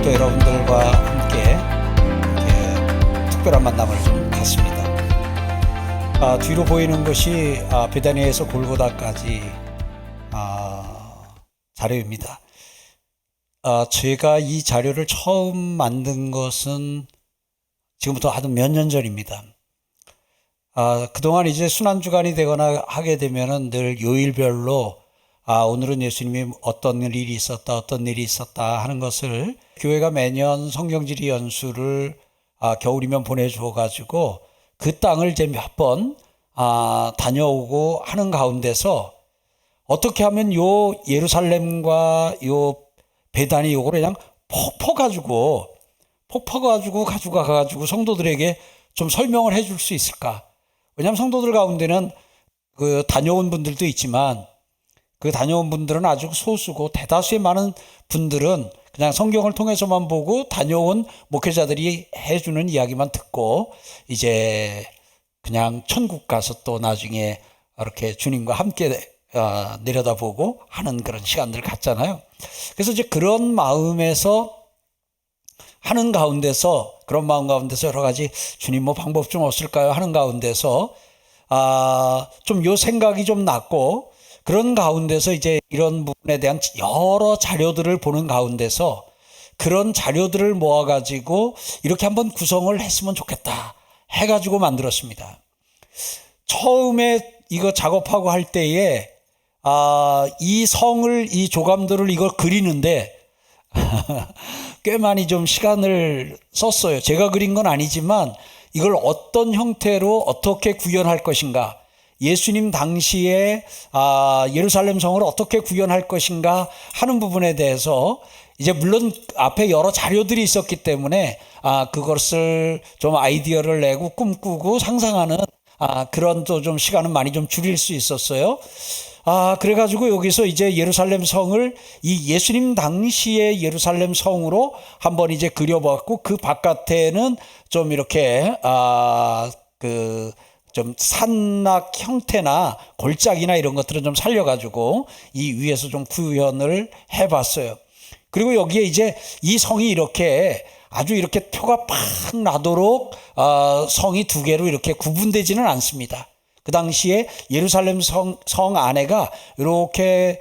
또 여러분들과 함께 이렇게 특별한 만남을 좀 갖습니다. 뒤로 보이는 것이 베다니에서 골고다까지 자료입니다. 제가 이 자료를 처음 만든 것은 지금부터 한 몇 년 전입니다. 그동안 이제 순환주간이 되거나 하게 되면은 늘 요일별로 오늘은 예수님이 어떤 일이 있었다, 어떤 일이 있었다 하는 것을 교회가 매년 성경지리 연수를 겨울이면 보내줘 가지고 그 땅을 이제 몇 번 다녀오고 하는 가운데서 어떻게 하면 요 예루살렘과 요 베다니 요거를 그냥 폭퍼가지고 가지고 성도들에게 좀 설명을 해줄 수 있을까? 왜냐하면 성도들 가운데는 그 다녀온 분들도 있지만 그 다녀온 분들은 아주 소수고 대다수의 많은 분들은 그냥 성경을 통해서만 보고 다녀온 목회자들이 해주는 이야기만 듣고 이제 그냥 천국 가서 또 나중에 이렇게 주님과 함께 내려다보고 하는 그런 시간들을 갖잖아요. 그래서 이제 그런 마음에서 하는 가운데서 그런 마음 가운데서 여러 가지 주님 뭐 방법 좀 없을까요 하는 가운데서 좀 요 생각이 좀 났고 그런 가운데서 이제 이런 부분에 대한 여러 자료들을 보는 가운데서 그런 자료들을 모아가지고 이렇게 한번 구성을 했으면 좋겠다 해가지고 만들었습니다. 처음에 이거 작업하고 할 때에 이 성을 이 조감들을 이걸 그리는데 꽤 많이 좀 시간을 썼어요. 제가 그린 건 아니지만 이걸 어떤 형태로 어떻게 구현할 것인가, 예수님 당시에 예루살렘 성을 어떻게 구현할 것인가 하는 부분에 대해서 이제 물론 앞에 여러 자료들이 있었기 때문에 그것을 좀 아이디어를 내고 꿈꾸고 상상하는 그런 또 좀 시간은 많이 좀 줄일 수 있었어요. 그래가지고 여기서 이제 예루살렘 성을 이 예수님 당시의 예루살렘 성으로 한번 이제 그려봤고 그 바깥에는 좀 이렇게 좀 산낙 형태나 골짜기나 이런 것들은 좀 살려가지고 이 위에서 좀 구현을 해봤어요. 그리고 여기에 이제 이 성이 이렇게 아주 이렇게 표가 팍 나도록 성이 두 개로 이렇게 구분되지는 않습니다. 그 당시에 예루살렘 성 안에가 이렇게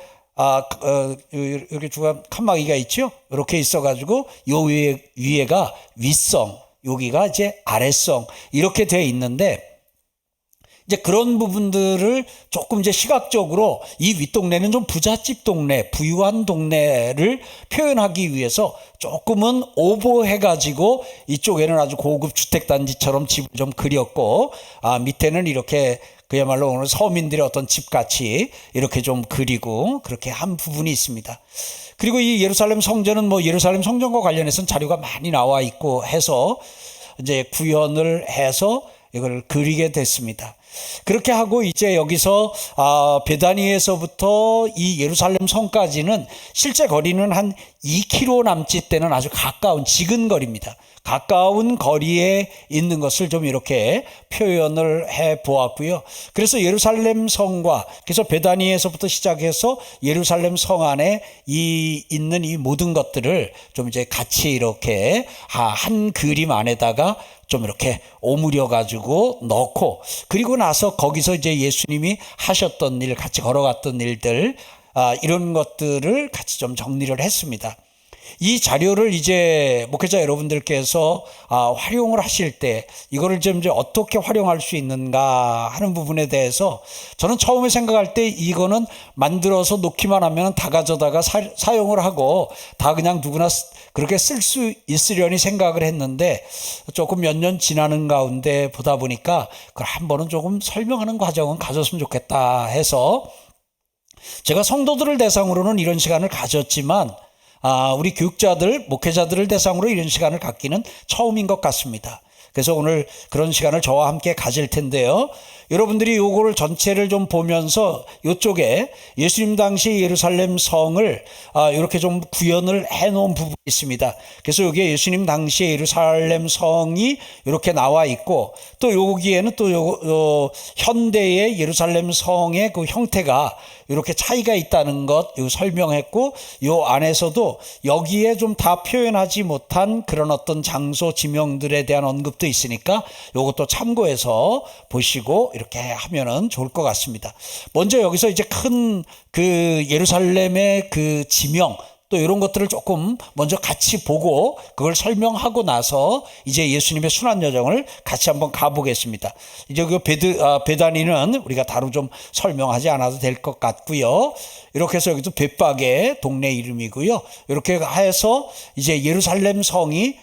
이렇게 주간 칸막이가 있죠. 이렇게 있어가지고 요 위에가 윗성, 여기가 이제 아랫성 이렇게 되어 있는데 이제 그런 부분들을 조금 이제 시각적으로 이 윗동네는 좀 부잣집 동네, 부유한 동네를 표현하기 위해서 조금은 오버해가지고 이쪽에는 아주 고급 주택단지처럼 집을 좀 그렸고 밑에는 이렇게 그야말로 오늘 서민들의 어떤 집같이 이렇게 좀 그리고 그렇게 한 부분이 있습니다. 그리고 이 예루살렘 성전은 뭐 예루살렘 성전과 관련해서는 자료가 많이 나와 있고 해서 이제 구현을 해서 이걸 그리게 됐습니다. 그렇게 하고 이제 여기서 베다니에서부터 이 예루살렘 성까지는 실제 거리는 한 2km 남짓 되는 아주 가까운 지근거리입니다. 가까운 거리에 있는 것을 좀 이렇게 표현을 해 보았고요. 그래서 예루살렘 성과 그래서 베다니에서부터 시작해서 예루살렘 성 안에 있는 이 모든 것들을 좀 이제 같이 이렇게 한 그림 안에다가 좀 이렇게 오므려 가지고 넣고 그리고 나서 거기서 이제 예수님이 하셨던 일, 같이 걸어갔던 일들 이런 것들을 같이 좀 정리를 했습니다. 이 자료를 이제 목회자 여러분들께서 활용을 하실 때 이거를 좀 이제 어떻게 활용할 수 있는가 하는 부분에 대해서 저는 처음에 생각할 때 이거는 만들어서 놓기만 하면 다 가져다가 사용을 하고 다 그냥 누구나 그렇게 쓸 수 있으려니 생각을 했는데 조금 몇 년 지나는 가운데 보다 보니까 그걸 한 번은 조금 설명하는 과정은 가졌으면 좋겠다 해서 제가 성도들을 대상으로는 이런 시간을 가졌지만 우리 교육자들, 목회자들을 대상으로 이런 시간을 갖기는 처음인 것 같습니다. 그래서 오늘 그런 시간을 저와 함께 가질 텐데요. 여러분들이 요거를 전체를 좀 보면서 요쪽에 예수님 당시 예루살렘 성을 이렇게 좀 구현을 해 놓은 부분이 있습니다. 그래서 여기에 예수님 당시 예루살렘 성이 이렇게 나와 있고, 또 여기에는 또 현대의 예루살렘 성의 그 형태가 이렇게 차이가 있다는 것 설명했고, 요 안에서도 여기에 좀 다 표현하지 못한 그런 어떤 장소 지명들에 대한 언급도 있으니까 요것도 참고해서 보시고 이렇게 하면은 좋을 것 같습니다. 먼저 여기서 이제 큰 그 예루살렘의 그 지명, 또 이런 것들을 조금 먼저 같이 보고 그걸 설명하고 나서 이제 예수님의 순환 여정을 같이 한번 가보겠습니다. 이제 그 베다니는 우리가 다루 좀 설명하지 않아도 될 것 같고요. 이렇게 해서 여기도 벳박의 동네 이름이고요. 이렇게 해서 이제 예루살렘 성이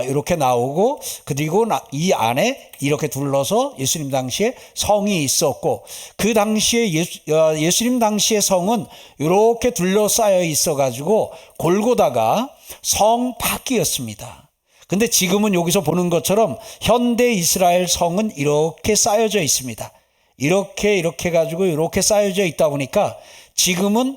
이렇게 나오고, 그리고 이 안에 이렇게 둘러서 예수님 당시에 성이 있었고, 그 당시에 예수님 당시의 성은 이렇게 둘러싸여 있어가지고 골고다가 성 밖이었습니다. 근데 지금은 여기서 보는 것처럼 현대 이스라엘 성은 이렇게 쌓여져 있습니다. 이렇게 가지고 이렇게 쌓여져 있다 보니까 지금은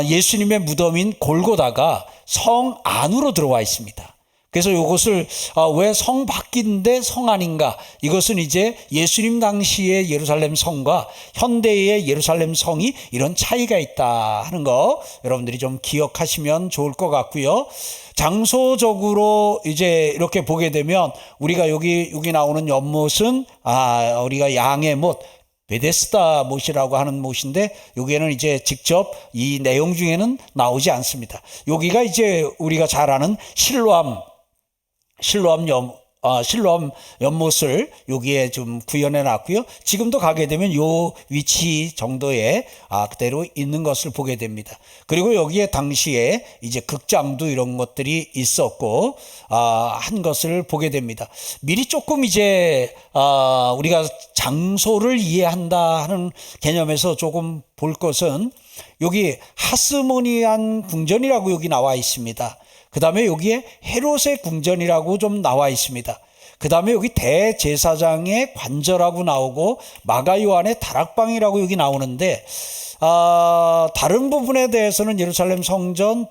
예수님의 무덤인 골고다가 성 안으로 들어와 있습니다. 그래서 이것을 왜 성 밖인데 성 아닌가? 이것은 이제 예수님 당시의 예루살렘 성과 현대의 예루살렘 성이 이런 차이가 있다 하는 거 여러분들이 좀 기억하시면 좋을 것 같고요. 장소적으로 이제 이렇게 보게 되면 우리가 여기 나오는 연못은 우리가 양의 못, 베데스다 못이라고 하는 못인데, 여기에는 이제 직접 이 내용 중에는 나오지 않습니다. 여기가 이제 우리가 잘 아는 실로암 연못을 여기에 좀 구현해 놨고요. 지금도 가게 되면 요 위치 정도에 그대로 있는 것을 보게 됩니다. 그리고 여기에 당시에 이제 극장도 이런 것들이 있었고 한 것을 보게 됩니다. 미리 조금 이제 우리가 장소를 이해한다 하는 개념에서 조금 볼 것은, 여기 하스모니안 궁전이라고 여기 나와 있습니다. 그 다음에 여기에 헤롯의 궁전이라고 좀 나와 있습니다. 그 다음에 여기 대제사장의 관저라고 나오고 마가요한의 다락방이라고 여기 나오는데, 다른 부분에 대해서는 예루살렘 성전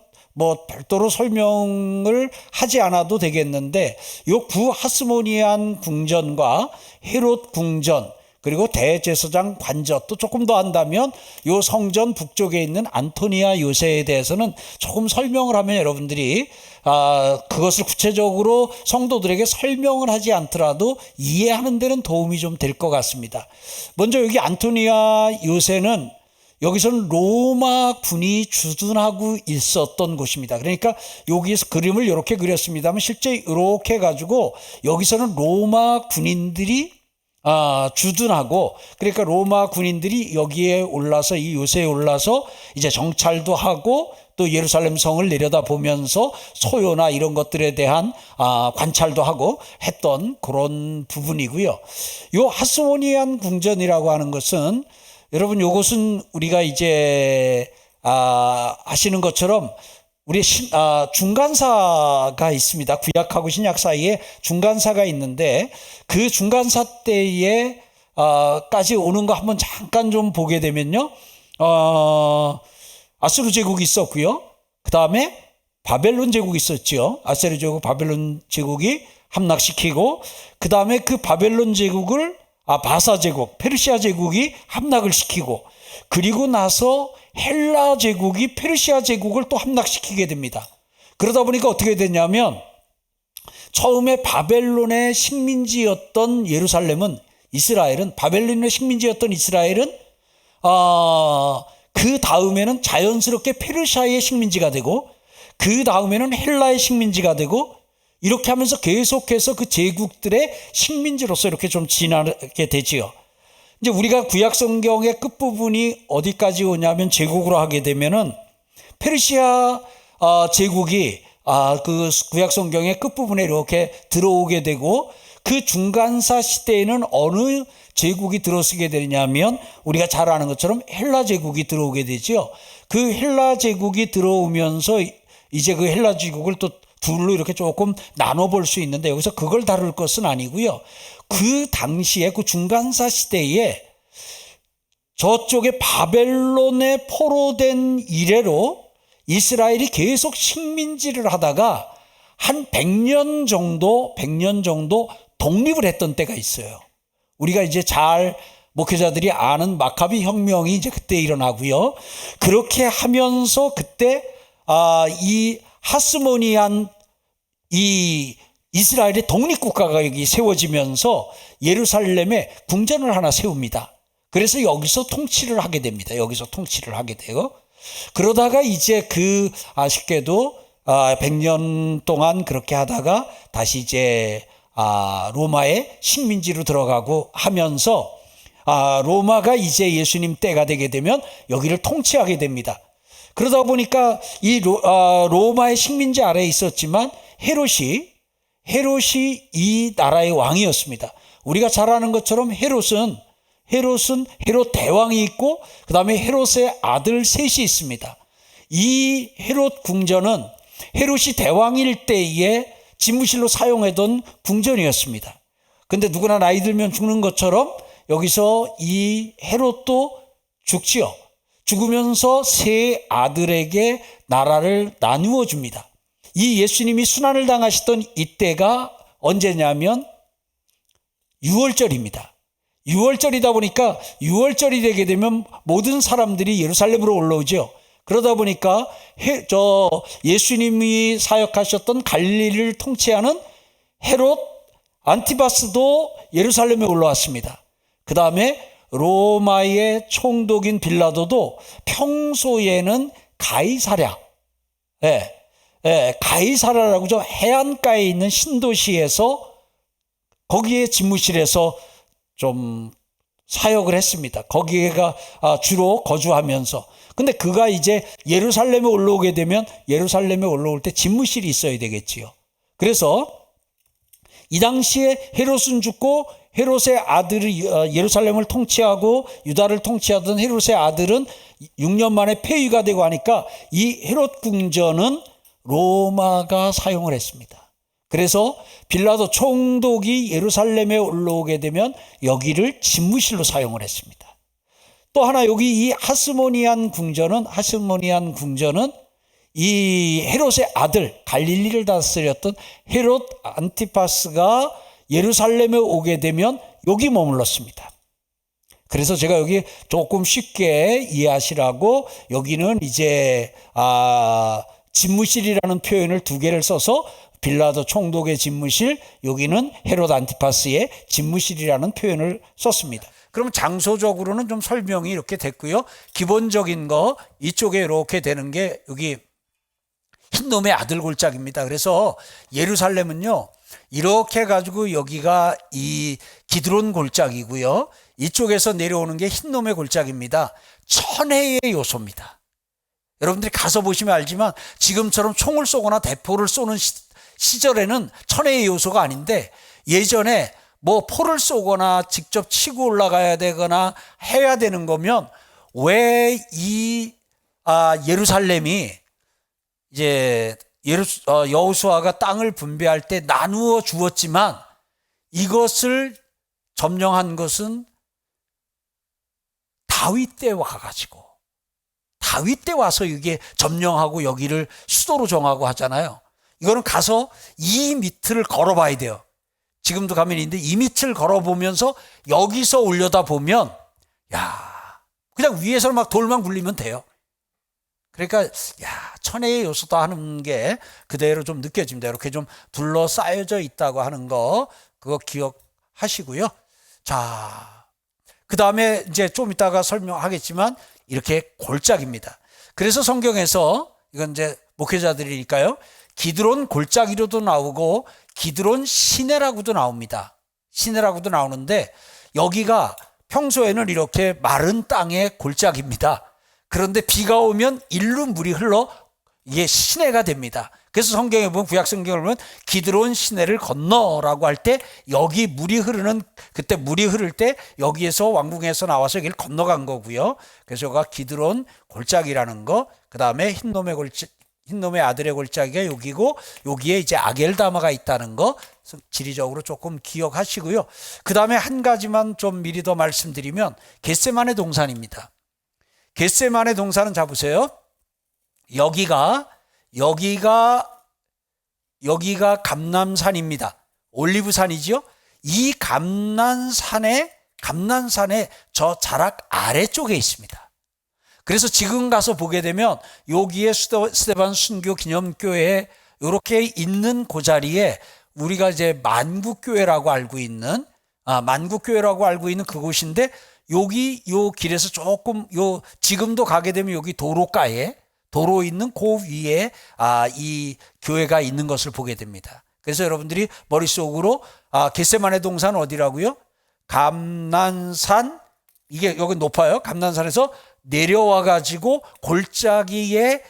별도로 설명을 하지 않아도 되겠는데, 요 구 하스모니안 궁전과 헤롯 궁전, 그리고 대제사장 관저, 또 조금 더 한다면 요 성전 북쪽에 있는 안토니아 요새에 대해서는 조금 설명을 하면 여러분들이 그것을 구체적으로 성도들에게 설명을 하지 않더라도 이해하는 데는 도움이 좀 될 것 같습니다. 먼저 여기 안토니아 요새는 여기서는 로마 군이 주둔하고 있었던 곳입니다. 그러니까 여기에서 그림을 이렇게 그렸습니다만 실제 이렇게 해가지고 여기서는 로마 군인들이 주둔하고, 그러니까 로마 군인들이 여기에 올라서 이 요새에 올라서 이제 정찰도 하고 또 예루살렘 성을 내려다보면서 소요나 이런 것들에 대한 관찰도 하고 했던 그런 부분이고요. 요 하스모니안 궁전이라고 하는 것은, 여러분 요것은 우리가 이제 아시는 것처럼 우리 중간사가 있습니다. 구약하고 신약 사이에 중간사가 있는데, 그 중간사 때에 까지 오는 거 한번 잠깐 좀 보게 되면요, 아수르 제국이 있었고요. 그 다음에 바벨론 제국이 있었죠. 아수르 제국, 바벨론 제국이 함락시키고, 그 다음에 그 바벨론 제국을 바사 제국, 페르시아 제국이 함락을 시키고, 그리고 나서 헬라 제국이 페르시아 제국을 또 함락시키게 됩니다. 그러다 보니까 어떻게 됐냐면, 처음에 바벨론의 식민지였던 바벨론의 식민지였던 이스라엘은 그 다음에는 자연스럽게 페르시아의 식민지가 되고, 그 다음에는 헬라의 식민지가 되고, 이렇게 하면서 계속해서 그 제국들의 식민지로서 이렇게 좀 지나게 되지요. 이제 우리가 구약 성경의 끝부분이 어디까지 오냐면, 제국으로 하게 되면은 페르시아 제국이 그 구약 성경의 끝부분에 이렇게 들어오게 되고, 그 중간사 시대에는 어느 제국이 들어서게 되냐면 우리가 잘 아는 것처럼 헬라 제국이 들어오게 되죠. 그 헬라 제국이 들어오면서 이제 그 헬라 제국을 또 둘로 이렇게 조금 나눠볼 수 있는데, 여기서 그걸 다룰 것은 아니고요. 그 당시에 그 중간사 시대에 저쪽에 바벨론에 포로된 이래로 이스라엘이 계속 식민지를 하다가 한 100년 정도 독립을 했던 때가 있어요. 우리가 이제 잘 목회자들이 아는 마카비 혁명이 이제 그때 일어나고요. 그렇게 하면서 그때 이 하스모니안 이 이스라엘의 독립국가가 여기 세워지면서 예루살렘에 궁전을 하나 세웁니다. 그래서 여기서 통치를 하게 됩니다. 여기서 통치를 하게 돼요. 그러다가 이제 아쉽게도 100년 동안 그렇게 하다가 다시 이제 로마의 식민지로 들어가고 하면서 로마가 이제 예수님 때가 되게 되면 여기를 통치하게 됩니다. 그러다 보니까 이 로마의 식민지 아래에 있었지만 헤롯이 이 나라의 왕이었습니다. 우리가 잘 아는 것처럼 헤롯은 헤롯 대왕이 있고 그 다음에 헤롯의 아들 셋이 있습니다. 이 헤롯 궁전은 헤롯이 대왕일 때에 집무실로 사용하던 궁전이었습니다. 근데 누구나 나이 들면 죽는 것처럼 여기서 이 헤롯도 죽지요. 죽으면서 세 아들에게 나라를 나누어 줍니다. 이 예수님이 순환을 당하시던 이때가 언제냐면 6월절입니다. 6월절이다 보니까 6월절이 되게 되면 모든 사람들이 예루살렘으로 올라오죠. 그러다 보니까 예수님이 사역하셨던 갈릴리를 통치하는 헤롯 안티바스도 예루살렘에 올라왔습니다. 그 다음에 로마의 총독인 빌라도도 평소에는 가이사랴, 가이사랴라고 저 해안가에 있는 신도시에서 거기에 집무실에서 좀 사역을 했습니다. 거기가 주로 거주하면서. 근데 그가 이제 예루살렘에 올라오게 되면 예루살렘에 올라올 때 집무실이 있어야 되겠지요. 그래서 이 당시에 헤롯은 죽고 헤롯의 아들이 예루살렘을 통치하고 유다를 통치하던 헤롯의 아들은 6년 만에 폐위가 되고 하니까 이 헤롯 궁전은 로마가 사용을 했습니다. 그래서 빌라도 총독이 예루살렘에 올라오게 되면 여기를 집무실로 사용을 했습니다. 또 하나 여기 이 하스모니안 궁전은 이 헤롯의 아들 갈릴리를 다스렸던 헤롯 안티파스가 예루살렘에 오게 되면 여기 머물렀습니다. 그래서 제가 여기 조금 쉽게 이해하시라고 여기는 이제 집무실이라는 표현을 두 개를 써서 빌라도 총독의 집무실, 여기는 헤롯 안티파스의 집무실이라는 표현을 썼습니다. 그럼 장소적으로는 좀 설명이 이렇게 됐고요. 기본적인 거 이쪽에 이렇게 되는 게 여기 흰놈의 아들 골짜기입니다. 그래서 예루살렘은요 이렇게 해가지고 여기가 이 기드론 골짜기고요. 이쪽에서 내려오는 게 흰놈의 골짜기입니다. 천혜의 요소입니다. 여러분들이 가서 보시면 알지만 지금처럼 총을 쏘거나 대포를 쏘는 시절에는 천혜의 요소가 아닌데 예전에 뭐 포를 쏘거나 직접 치고 올라가야 되거나 해야 되는 거면 왜 이 예루살렘이 이제 여호수아가 땅을 분배할 때 나누어 주었지만 이것을 점령한 것은 다윗 때 와가지고 다윗 때 와서 이게 점령하고 여기를 수도로 정하고 하잖아요. 이거는 가서 2m를 걸어봐야 돼요. 지금도 가면 있는데 2m를 걸어보면서 여기서 올려다 보면 그냥 위에서 막 돌만 굴리면 돼요. 그러니까 천혜의 요소다 하는 게 그대로 좀 느껴집니다. 이렇게 좀 둘러싸여져 있다고 하는 거 그거 기억하시고요. 자, 그 다음에 이제 좀 이따가 설명하겠지만 이렇게 골짜기입니다. 그래서 성경에서 이건 이제 목회자들이니까요. 기드론 골짜기로도 나오고 기드론 시내라고도 나옵니다. 시내라고도 나오는데 여기가 평소에는 이렇게 마른 땅의 골짜기입니다. 그런데 비가 오면 일로 물이 흘러 이게 시내가 됩니다. 그래서 성경에 보면 구약 성경을 보면 기드론 시내를 건너라고 할 때 여기 물이 흐르는 그때 물이 흐를 때 여기에서 왕궁에서 나와서 여기를 건너간 거고요. 그래서 여기가 기드론 골짜기라는 거, 그 다음에 흰놈의 흰놈의 아들의 골짜기가 여기고 여기에 이제 아겔다마가 있다는 거 지리적으로 조금 기억하시고요. 그 다음에 한 가지만 좀 미리 더 말씀드리면 겟세마네 동산입니다. 겟세마네 동산은 잡으세요. 여기가 감람산입니다. 올리브산이죠. 이 감람산의 저 자락 아래쪽에 있습니다. 그래서 지금 가서 보게 되면 여기에 스데반 순교 기념교회에 이렇게 있는 그 자리에 우리가 이제 만국교회라고 알고 있는 그곳인데 여기 요 길에서 조금 지금도 가게 되면 여기 도로 있는 그 위에 이 교회가 있는 것을 보게 됩니다. 그래서 여러분들이 머릿속으로 겟세마네 동산 어디라고요? 감난산, 이게 여기 높아요. 감난산에서 내려와 가지고 골짜기에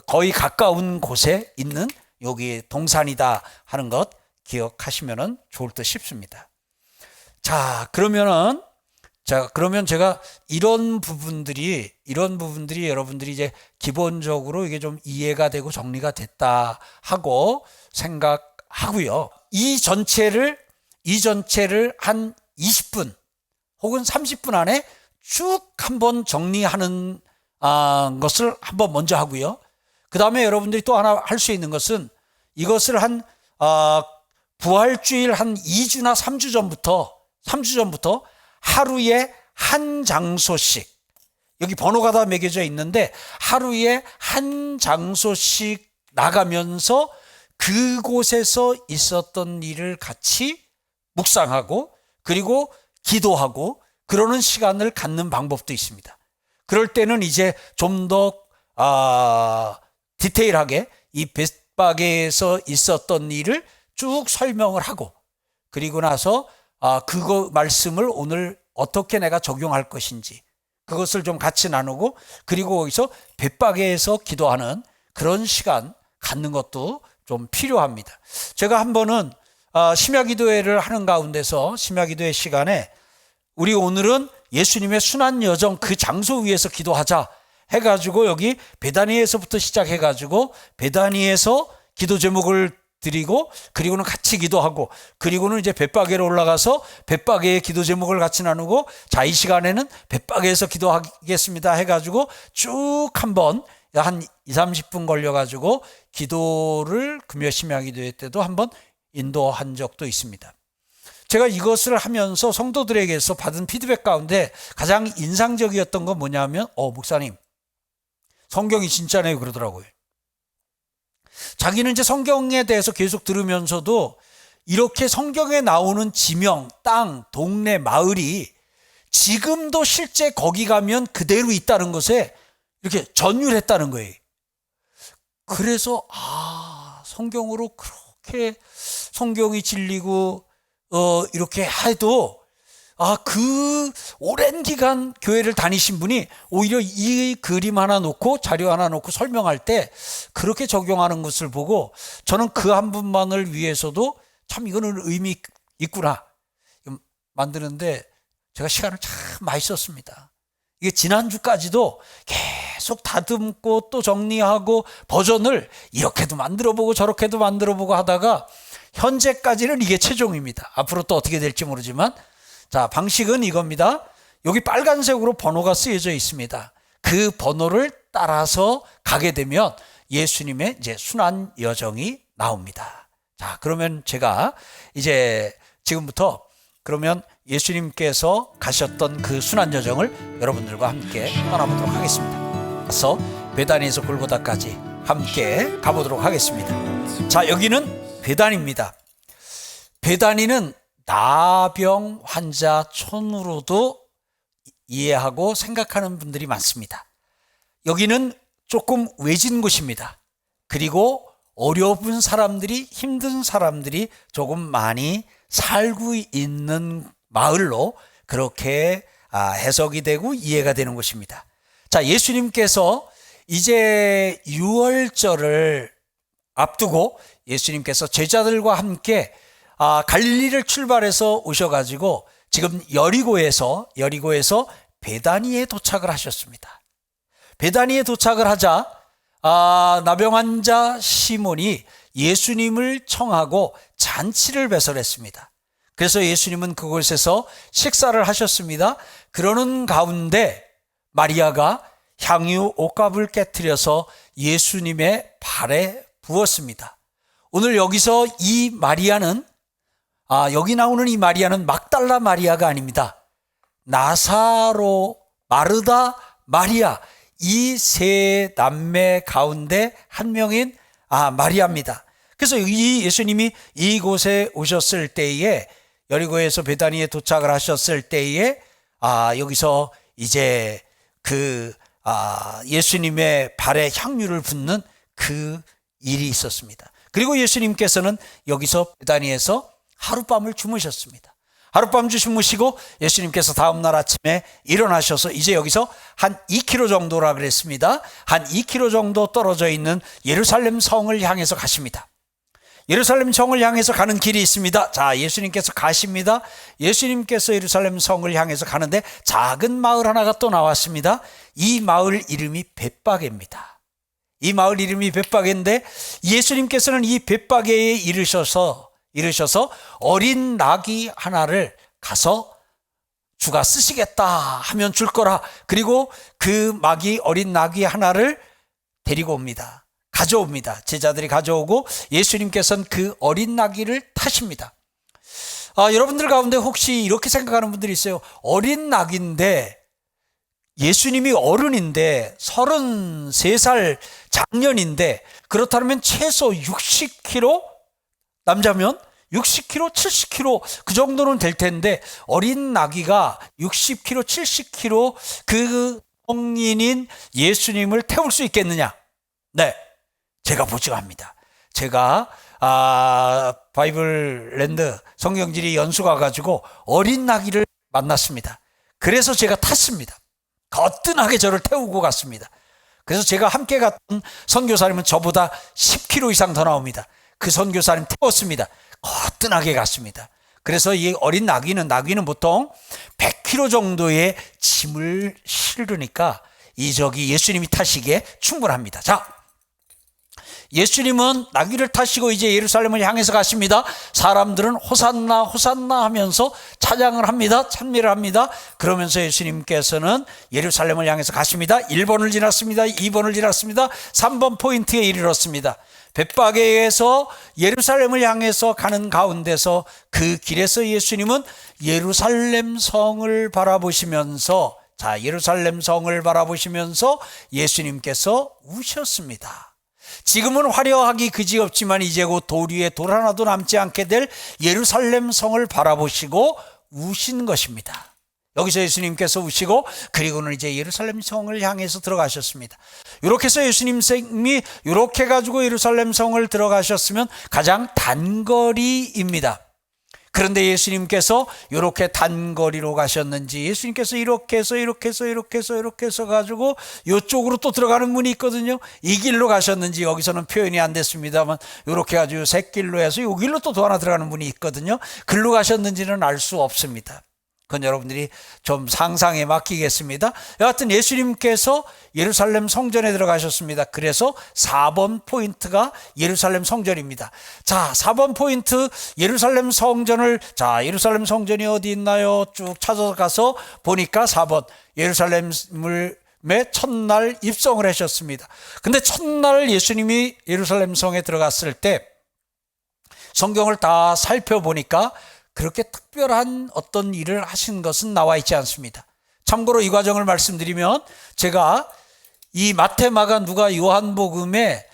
거의 가까운 곳에 있는 여기 동산이다 하는 것 기억하시면 좋을 듯 싶습니다. 그러면 제가 이런 부분들이 여러분들이 이제 기본적으로 이게 좀 이해가 되고 정리가 됐다 하고 생각하고요. 이 전체를 한 20분 혹은 30분 안에 쭉 한번 정리하는 것을 한번 먼저 하고요. 그 다음에 여러분들이 또 하나 할 수 있는 것은 이것을 부활주일 한 2주나 3주 전부터 하루에 한 장소씩, 여기 번호가 다 매겨져 있는데 하루에 한 장소씩 나가면서 그곳에서 있었던 일을 같이 묵상하고 그리고 기도하고 그러는 시간을 갖는 방법도 있습니다. 그럴 때는 이제 좀 더 디테일하게 이 벳바게에서 있었던 일을 쭉 설명을 하고 그리고 나서 그거 말씀을 오늘 어떻게 내가 적용할 것인지 그것을 좀 같이 나누고 그리고 거기서 벳바게에서 기도하는 그런 시간 갖는 것도 좀 필요합니다. 제가 한 번은 심야기도회를 하는 가운데서 심야기도회 시간에 우리 오늘은 예수님의 순환 여정 그 장소 위에서 기도하자 해가지고 여기 베다니에서부터 시작해가지고 베다니에서 기도 제목을 드리고 그리고는 같이 기도하고 그리고는 이제 벳바게로 올라가서 벳바게의 기도 제목을 같이 나누고 자, 이 시간에는 벳바게에서 기도하겠습니다 해가지고 쭉 한번 한 20-30분 걸려가지고 기도를 금요 심야기도회 때도 한번 인도한 적도 있습니다. 제가 이것을 하면서 성도들에게서 받은 피드백 가운데 가장 인상적이었던 건 뭐냐면 목사님 성경이 진짜네요 그러더라고요. 자기는 이제 성경에 대해서 계속 들으면서도 이렇게 성경에 나오는 지명, 땅, 동네, 마을이 지금도 실제 거기 가면 그대로 있다는 것에 이렇게 전율했다는 거예요. 그래서 성경으로 그렇게 성경이 진리고 이렇게 해도 그 오랜 기간 교회를 다니신 분이 오히려 이 그림 하나 놓고 자료 하나 놓고 설명할 때 그렇게 적용하는 것을 보고 저는 그 한 분만을 위해서도 참 이거는 의미 있구나 만드는데 제가 시간을 참 많이 썼습니다. 이게 지난주까지도 계속 다듬고 또 정리하고 버전을 이렇게도 만들어보고 저렇게도 만들어보고 하다가 현재까지는 이게 최종입니다. 앞으로 또 어떻게 될지 모르지만 자, 방식은 이겁니다. 여기 빨간색으로 번호가 쓰여져 있습니다. 그 번호를 따라서 가게 되면 예수님의 이제 순환 여정이 나옵니다. 자, 그러면 제가 이제 지금부터 그러면 예수님께서 가셨던 그 순환 여정을 여러분들과 함께 떠나보도록 하겠습니다. 그래서 베다니에서 골고다까지 함께 가보도록 하겠습니다. 자, 여기는 베다니입니다. 베다니는 나병 환자촌으로도 이해하고 생각하는 분들이 많습니다. 여기는 조금 외진 곳입니다. 그리고 어려운 사람들이, 힘든 사람들이 조금 많이 살고 있는 마을로 그렇게 해석이 되고 이해가 되는 곳입니다. 자, 예수님께서 이제 유월절을 앞두고 예수님께서 제자들과 함께 갈릴리를 출발해서 오셔가지고 지금 여리고에서 베다니에 도착을 하셨습니다. 베다니에 도착을 하자 나병 환자 시몬이 예수님을 청하고 잔치를 배설했습니다. 그래서 예수님은 그곳에서 식사를 하셨습니다. 그러는 가운데 마리아가 향유 옷값을 깨뜨려서 예수님의 발에 부었습니다. 오늘 여기서 이 마리아는 여기 나오는 이 마리아는 막달라 마리아가 아닙니다. 나사로, 마르다, 마리아, 이 세 남매 가운데 한 명인 마리아입니다. 그래서 이 예수님이 이곳에 오셨을 때에, 여리고에서 베다니에 도착을 하셨을 때에 여기서 이제 예수님의 발에 향유를 붓는 그 일이 있었습니다. 그리고 예수님께서는 여기서 베다니에서 하룻밤을 주무셨습니다. 하룻밤 주무시고 예수님께서 다음날 아침에 일어나셔서 이제 여기서 한 2km 정도라 그랬습니다. 한 2km 정도 떨어져 있는 예루살렘 성을 향해서 가십니다. 예루살렘 성을 향해서 가는 길이 있습니다. 자, 예수님께서 가십니다. 예수님께서 예루살렘 성을 향해서 가는데 작은 마을 하나가 또 나왔습니다. 이 마을 이름이 벳바게입니다. 이 마을 이름이 벳바게인데 예수님께서는 이 벳바게에 이르셔서 어린 나귀 하나를 가서 주가 쓰시겠다 하면 줄 거라. 그리고 그 어린 나귀 하나를 데리고 옵니다. 가져옵니다. 제자들이 가져오고 예수님께서는 그 어린 나귀를 타십니다. 여러분들 가운데 혹시 이렇게 생각하는 분들이 있어요. 어린 나귀인데 예수님이 어른인데 33살 장년인데 그렇다면 최소 60kg, 남자면 60kg, 70kg 그 정도는 될 텐데 어린 나귀가 60kg, 70kg 그 성인인 예수님을 태울 수 있겠느냐? 네, 제가 보증합니다. 제가 바이블랜드 성경지리 연수 가가지고 어린 나귀를 만났습니다. 그래서 제가 탔습니다. 거뜬하게 저를 태우고 갔습니다. 그래서 제가 함께 갔던 선교사님은 저보다 10kg 이상 더 나옵니다. 그 선교사님 태웠습니다. 거뜬하게 갔습니다. 그래서 이 어린 나귀는 보통 100kg 정도의 짐을 실으니까 예수님이 타시기에 충분합니다. 자, 예수님은 나귀를 타시고 이제 예루살렘을 향해서 가십니다. 사람들은 호산나 호산나 하면서 찬양을 합니다. 찬미를 합니다. 그러면서 예수님께서는 예루살렘을 향해서 가십니다. 1번을 지났습니다. 2번을 지났습니다. 3번 포인트에 이르렀습니다. 벳바게에서 예루살렘을 향해서 가는 가운데서 그 길에서 예수님은 예루살렘 성을 바라보시면서 예루살렘 성을 바라보시면서 예수님께서 우셨습니다. 지금은 화려하기 그지없지만 이제 곧 돌 위에 돌 하나도 남지 않게 될 예루살렘 성을 바라보시고 우신 것입니다. 여기서 예수님께서 우시고 그리고는 이제 예루살렘 성을 향해서 들어가셨습니다. 이렇게 해서 예수님이 이렇게 가지고 예루살렘 성을 들어가셨으면 가장 단거리입니다. 그런데 예수님께서 이렇게 단거리로 가셨는지 예수님께서 이렇게 해서 가지고 이쪽으로 또 들어가는 문이 있거든요. 이 길로 가셨는지 여기서는 표현이 안 됐습니다만 이렇게 가지고 샛길로 해서 이 길로 또 하나 들어가는 문이 있거든요. 글로 가셨는지는 알 수 없습니다. 그건 여러분들이 좀 상상에 맡기겠습니다. 여하튼 예수님께서 예루살렘 성전에 들어가셨습니다. 그래서 4번 포인트가 예루살렘 성전입니다. 자, 4번 포인트 예루살렘 성전을 예루살렘 성전이 어디 있나요? 쭉 찾아가서 보니까 4번 예루살렘의 첫날 입성을 하셨습니다. 근데 첫날 예수님이 예루살렘 성에 들어갔을 때 성경을 다 살펴보니까 그렇게 특별한 어떤 일을 하신 것은 나와 있지 않습니다. 참고로 이 과정을 말씀드리면 제가 이 마태, 마가, 누가, 요한복음에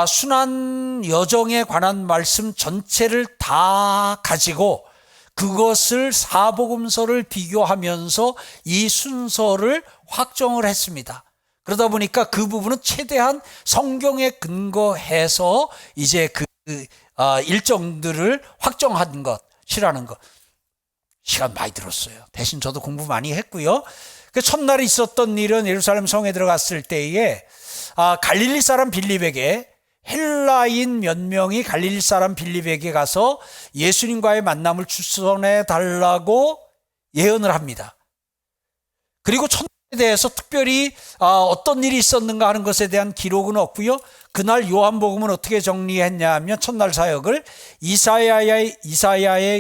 순환 여정에 관한 말씀 전체를 다 가지고 그것을 사복음서를 비교하면서 이 순서를 확정을 했습니다. 그러다 보니까 그 부분은 최대한 성경에 근거해서 이제 일정들을 확정한 것이라는 것. 시간 많이 들었어요. 대신 저도 공부 많이 했고요. 그 첫날에 있었던 일은 예루살렘 성에 들어갔을 때에 갈릴리 사람 빌립에게 헬라인 몇 명이 갈릴리 사람 빌립에게 가서 예수님과의 만남을 추천해 달라고 예언을 합니다. 그리고 첫날에 대해서 특별히 어떤 일이 있었는가 하는 것에 대한 기록은 없고요. 그날 요한복음은 어떻게 정리했냐 하면 첫날 사역을 이사야의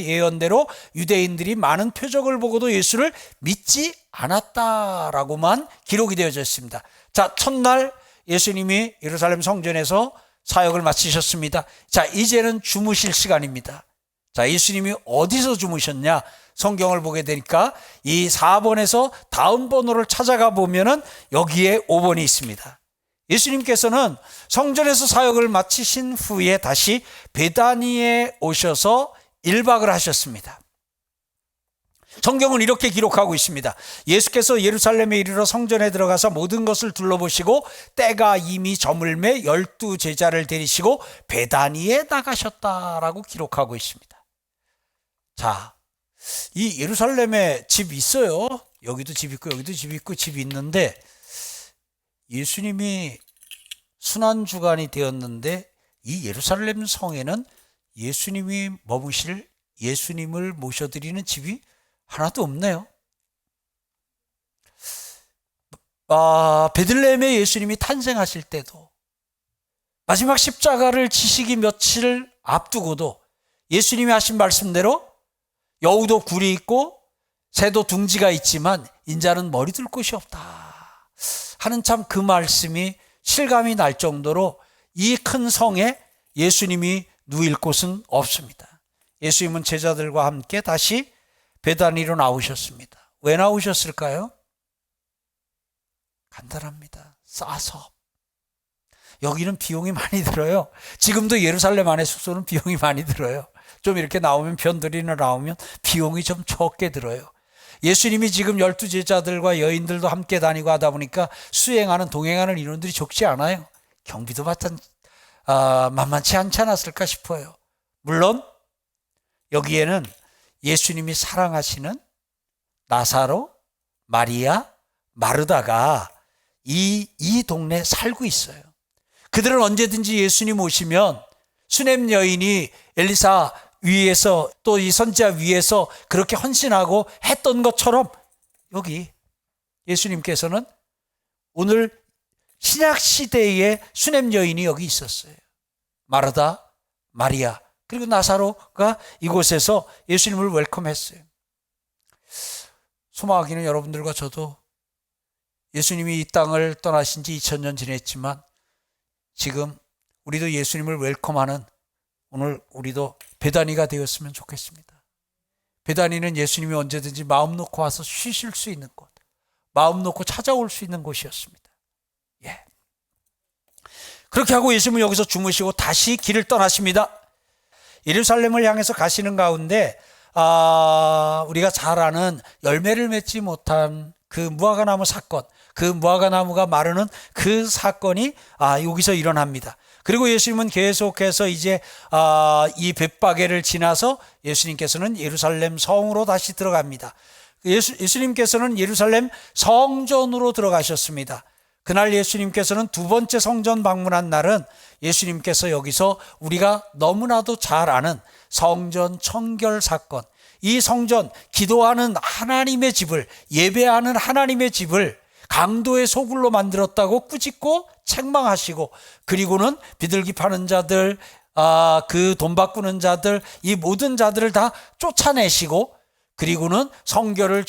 예언대로 유대인들이 많은 표적을 보고도 예수를 믿지 않았다라고만 기록이 되어져 있습니다. 자, 첫날 예수님이 예루살렘 성전에서 사역을 마치셨습니다. 자, 이제는 주무실 시간입니다. 자, 예수님이 어디서 주무셨냐? 성경을 보게 되니까 이 4번에서 다음 번호를 찾아가 보면은 여기에 5번이 있습니다. 예수님께서는 성전에서 사역을 마치신 후에 다시 베다니에 오셔서 1박을 하셨습니다. 성경은 이렇게 기록하고 있습니다. 예수께서 예루살렘에 이르러 성전에 들어가서 모든 것을 둘러보시고 때가 이미 저물매 12 제자를 데리시고 베다니에 나가셨다라고 기록하고 있습니다. 자, 이 예루살렘에 집 있어요. 여기도 집 있고 여기도 집 있고 집이 있는데 예수님이 순환주간이 되었는데 이 예루살렘 성에는 예수님이 머무실, 예수님을 모셔드리는 집이 하나도 없네요. 베들레헴에 예수님이 탄생하실 때도 마지막 십자가를 지시기 며칠 앞두고도 예수님이 하신 말씀대로 여우도 굴이 있고 새도 둥지가 있지만 인자는 머리 둘 곳이 없다 하는 참 그 말씀이 실감이 날 정도로 이 큰 성에 예수님이 누일 곳은 없습니다. 예수님은 제자들과 함께 다시 베다니로 나오셨습니다. 왜 나오셨을까요? 간단합니다. 싸서. 여기는 비용이 많이 들어요. 지금도 예루살렘 안에 숙소는 비용이 많이 들어요. 좀 이렇게 나오면 변들이나 나오면 비용이 좀 적게 들어요. 예수님이 지금 12 제자들과 여인들도 함께 다니고 하다 보니까 수행하는 동행하는 인원들이 적지 않아요. 경비도 만만치 않지 않았을까 싶어요. 물론 여기에는 예수님이 사랑하시는 나사로, 마리아, 마르다가 이 동네에 살고 있어요. 그들은 언제든지 예수님 오시면 수넴 여인이 엘리사 위에서 또 이 선지자 위에서 그렇게 헌신하고 했던 것처럼 여기 예수님께서는 오늘 신약 시대의 수넴 여인이 여기 있었어요. 마르다, 마리아 그리고 나사로가 이곳에서 예수님을 웰컴했어요. 소망하기는 여러분들과 저도 예수님이 이 땅을 떠나신 지 2000년 지냈지만 지금 우리도 예수님을 웰컴하는 오늘 우리도 베다니가 되었으면 좋겠습니다. 베다니는 예수님이 언제든지 마음 놓고 와서 쉬실 수 있는 곳, 마음 놓고 찾아올 수 있는 곳이었습니다. 예. 그렇게 하고 예수님은 여기서 주무시고 다시 길을 떠나십니다. 예루살렘을 향해서 가시는 가운데 우리가 잘 아는 열매를 맺지 못한 그 무화과나무 사건, 그 무화과나무가 마르는 그 사건이 여기서 일어납니다. 그리고 예수님은 계속해서 이제 이 벳바게를 지나서 예수님께서는 예루살렘 성으로 다시 들어갑니다. 예수님께서는 예루살렘 성전으로 들어가셨습니다. 그날 예수님께서는 두 번째 성전 방문한 날은 예수님께서 여기서 우리가 너무나도 잘 아는 성전 청결 사건, 이 성전, 기도하는 하나님의 집을, 예배하는 하나님의 집을 강도의 소굴로 만들었다고 꾸짖고 책망하시고, 그리고는 비둘기 파는 자들, 그 돈 바꾸는 자들, 이 모든 자들을 다 쫓아내시고, 그리고는 성전을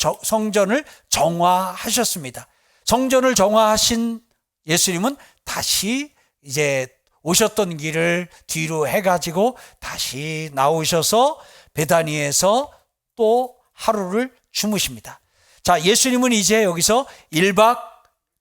정화하셨습니다. 성전을 정화하신 예수님은 다시 이제 오셨던 길을 뒤로 해가지고 다시 나오셔서 베다니에서 또 하루를 주무십니다. 자, 예수님은 이제 여기서 1박,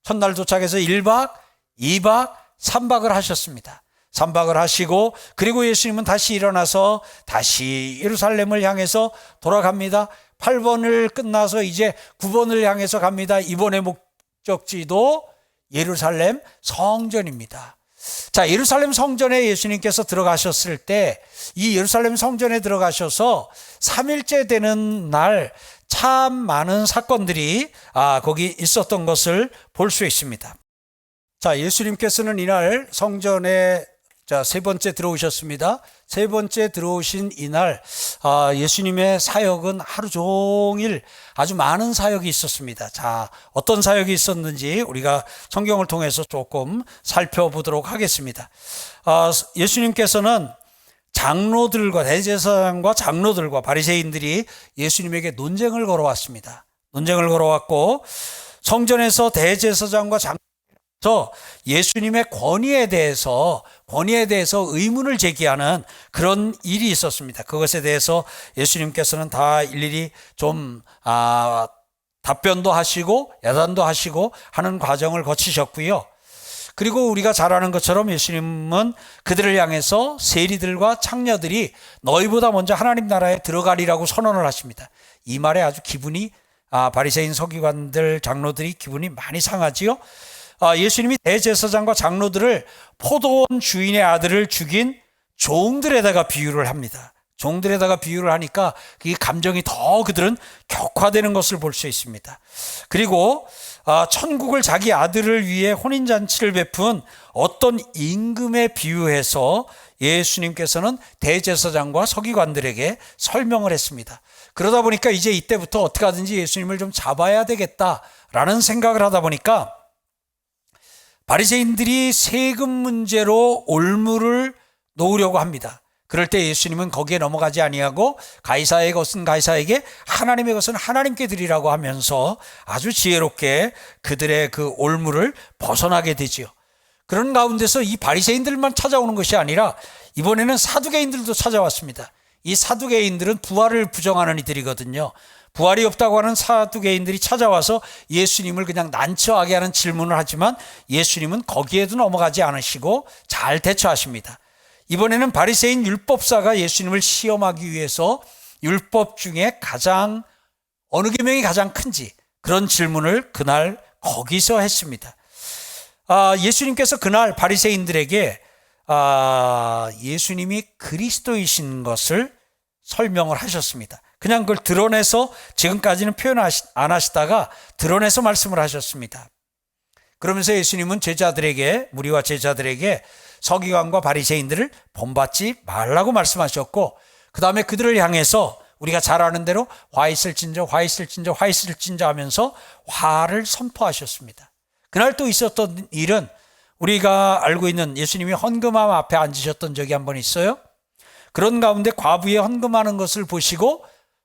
첫날 도착해서 1박, 2박, 3박을 하셨습니다. 3박을 하시고, 그리고 예수님은 다시 일어나서 다시 예루살렘을 향해서 돌아갑니다. 8번을 끝나서 이제 9번을 향해서 갑니다. 이번의 목적지도 예루살렘 성전입니다. 자, 예루살렘 성전에 예수님께서 들어가셨을 때, 이 예루살렘 성전에 들어가셔서 3일째 되는 날 참 많은 사건들이 거기 있었던 것을 볼 수 있습니다. 자, 예수님께서는 이날 성전에 자, 세 번째 들어오셨습니다. 세 번째 들어오신 이날, 예수님의 사역은 하루 종일 아주 많은 사역이 있었습니다. 자, 어떤 사역이 있었는지 우리가 성경을 통해서 조금 살펴보도록 하겠습니다. 예수님께서는 장로들과 대제사장과 장로들과 바리새인들이 예수님에게 논쟁을 걸어왔습니다. 논쟁을 걸어왔고 성전에서 대제사장과 장로에서 예수님의 권위에 대해서 의문을 제기하는 그런 일이 있었습니다. 그것에 대해서 예수님께서는 다 일일이 좀 답변도 하시고 야단도 하시고 하는 과정을 거치셨고요. 그리고 우리가 잘 아는 것처럼 예수님은 그들을 향해서 세리들과 창녀들이 너희보다 먼저 하나님 나라에 들어가리라고 선언을 하십니다. 이 말에 아주 기분이 바리새인 서기관들 장로들이 기분이 많이 상하지요. 예수님이 대제사장과 장로들을 포도원 주인의 아들을 죽인 종들에다가 비유를 합니다. 종들에다가 비유를 하니까 이 감정이 더 그들은 격화되는 것을 볼 수 있습니다. 그리고 천국을 자기 아들을 위해 혼인잔치를 베푼 어떤 임금에 비유해서 예수님께서는 대제사장과 서기관들에게 설명을 했습니다. 그러다 보니까 이제 이때부터 어떻게 하든지 예수님을 좀 잡아야 되겠다라는 생각을 하다 보니까 바리새인들이 세금 문제로 올무를 놓으려고 합니다. 그럴 때 예수님은 거기에 넘어가지 아니하고 가이사의 것은 가이사에게 하나님의 것은 하나님께 드리라고 하면서 아주 지혜롭게 그들의 그 올무를 벗어나게 되지요. 그런 가운데서 이 바리새인들만 찾아오는 것이 아니라 이번에는 사두개인들도 찾아왔습니다. 이 사두개인들은 부활을 부정하는 이들이거든요. 부활이 없다고 하는 사두개인들이 찾아와서 예수님을 그냥 난처하게 하는 질문을 하지만 예수님은 거기에도 넘어가지 않으시고 잘 대처하십니다. 이번에는 바리새인 율법사가 예수님을 시험하기 위해서 율법 중에 가장 어느 계명이 가장 큰지 그런 질문을 그날 거기서 했습니다. 예수님께서 그날 바리새인들에게 예수님이 그리스도이신 것을 설명을 하셨습니다. 그냥 그걸 드러내서 지금까지는 표현 안 하시다가 드러내서 말씀을 하셨습니다. 그러면서 예수님은 제자들에게 무리와 제자들에게 서기관과 바리새인들을 본받지 말라고 말씀하셨고 그 다음에 그들을 향해서 우리가 잘 아는 대로 화 있을진저 하면서 화를 선포하셨습니다. 그날 또 있었던 일은 우리가 알고 있는 예수님이 헌금함 앞에 앉으셨던 적이 한 번 있어요. 그런 가운데 과부의 헌금하는 것을 보시고